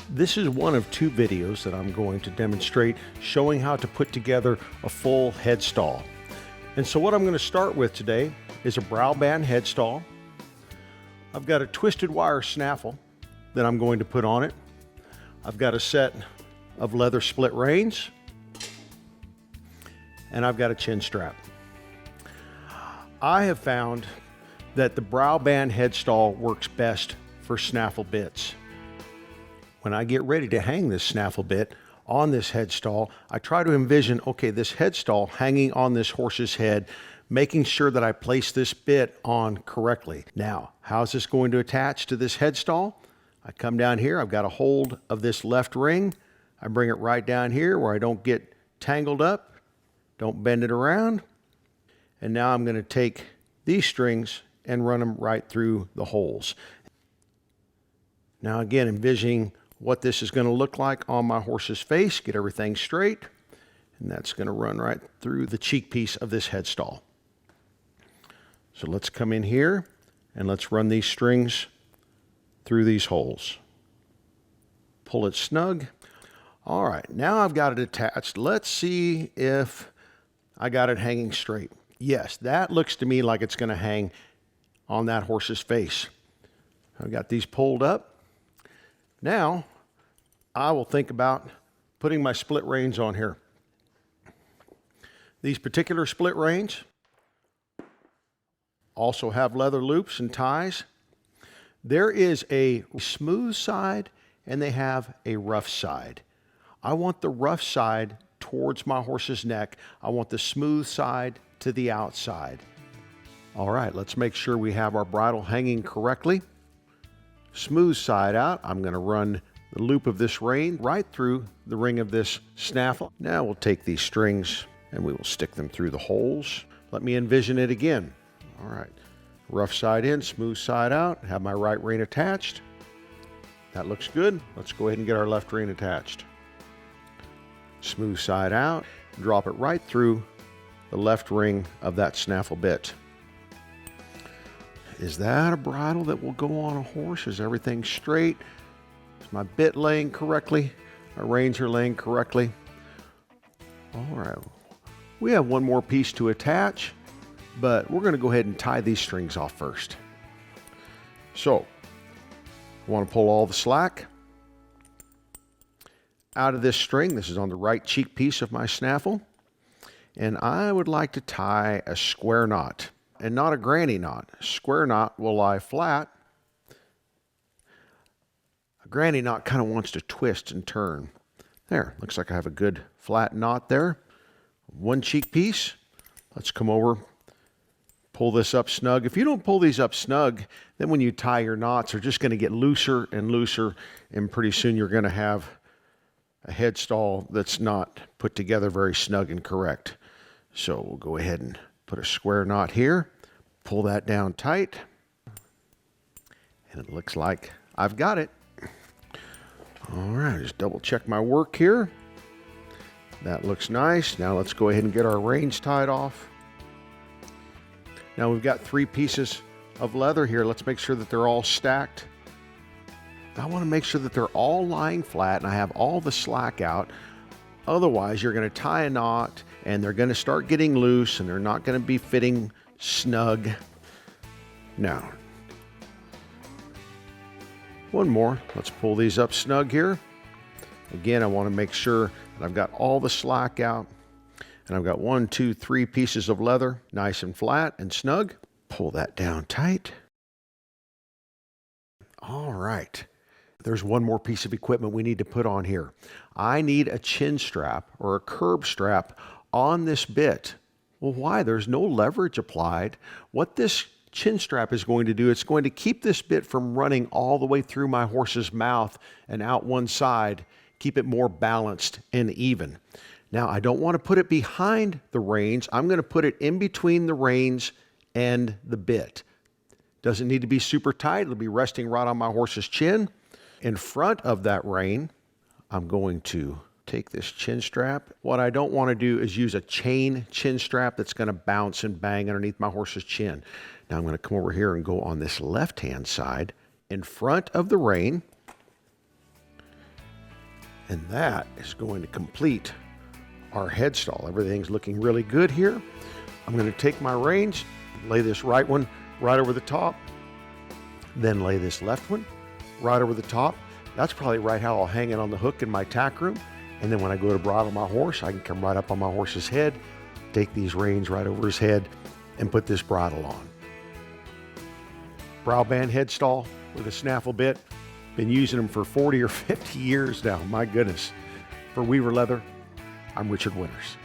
This is one of two videos that I'm going to demonstrate showing how to put together a full headstall. And so what I'm going to start with today is a Browband headstall. I've got a twisted wire snaffle that I'm going to put on it. I've got a set of leather split reins, and I've got a chin strap. I have found that the Browband headstall works best for snaffle bits. When I get ready to hang this snaffle bit on this headstall, I try to envision, okay, this headstall hanging on this horse's head, making sure that I place this bit on correctly. Now, how's this going to attach to this headstall? I come down here, I've got a hold of this left ring. I bring it right down here where I don't get tangled up, don't bend it around. And now I'm going to take these strings and run them right through the holes. Now again, envisioning what this is going to look like on my horse's face, get everything straight, and that's going to run right through the cheek piece of this headstall. So let's come in here and let's run these strings through these holes. Pull it snug. All right, now I've got it attached. Let's see if I got it hanging straight. Yes, that looks to me like it's going to hang on that horse's face. I've got these pulled up. Now, I will think about putting my split reins on here. These particular split reins also have leather loops and ties. There is a smooth side and they have a rough side. I want the rough side towards my horse's neck. I want the smooth side to the outside. All right, let's make sure we have our bridle hanging correctly. Smooth side out. I'm going to run the loop of this rein right through the ring of this snaffle. Now we'll take these strings and we will stick them through the holes. Let me envision it again. All right, rough side in, smooth side out. Have my right rein attached. That looks good. Let's go ahead and get our left rein attached. Smooth side out. Drop it right through the left ring of that snaffle bit. Is that a bridle that will go on a horse? Is everything straight? Is my bit laying correctly? My reins are laying correctly? All right. We have one more piece to attach, but we're going to go ahead and tie these strings off first. So, I want to pull all the slack out of this string. This is on the right cheek piece of my snaffle. And I would like to tie a square knot. And not a granny knot. A square knot will lie flat. A granny knot kind of wants to twist and turn. There, looks like I have a good flat knot there. One cheek piece. Let's come over, pull this up snug. If you don't pull these up snug, then when you tie your knots, they're just going to get looser and looser, and pretty soon you're going to have a headstall that's not put together very snug and correct. So we'll go ahead and put a square knot here, pull that down tight, and it looks like I've got it. All right, just double check my work here. That looks nice. Now let's go ahead and get our reins tied off. Now we've got 3 pieces of leather here. Let's make sure that they're all stacked. I want to make sure that they're all lying flat and I have all the slack out. Otherwise, you're going to tie a knot and they're going to start getting loose and they're not going to be fitting snug. Now, one more. Let's pull these up snug here. Again, I want to make sure that I've got all the slack out and I've got 1, 2, 3 pieces of leather, nice and flat and snug. Pull that down tight. All right. There's one more piece of equipment we need to put on here. I need a chin strap or a curb strap on this bit. Well, why? There's no leverage applied. What this chin strap is going to do, it's going to keep this bit from running all the way through my horse's mouth and out one side, keep it more balanced and even. Now, I don't want to put it behind the reins. I'm going to put it in between the reins and the bit. Doesn't need to be super tight. It'll be resting right on my horse's chin. In front of that rein, I'm going to take this chin strap. What I don't want to do is use a chain chin strap that's going to bounce and bang underneath my horse's chin. Now I'm going to come over here and go on this left-hand side in front of the rein. And that is going to complete our headstall. Everything's looking really good here. I'm going to take my reins, lay this right one right over the top, then lay this left one right over the top. That's probably right how I'll hang it on the hook in my tack room. And then when I go to bridle my horse, I can come right up on my horse's head, take these reins right over his head, and put this bridle on. Browband headstall with a snaffle bit. Been using them for 40 or 50 years now, my goodness. For Weaver Leather, I'm Richard Winters.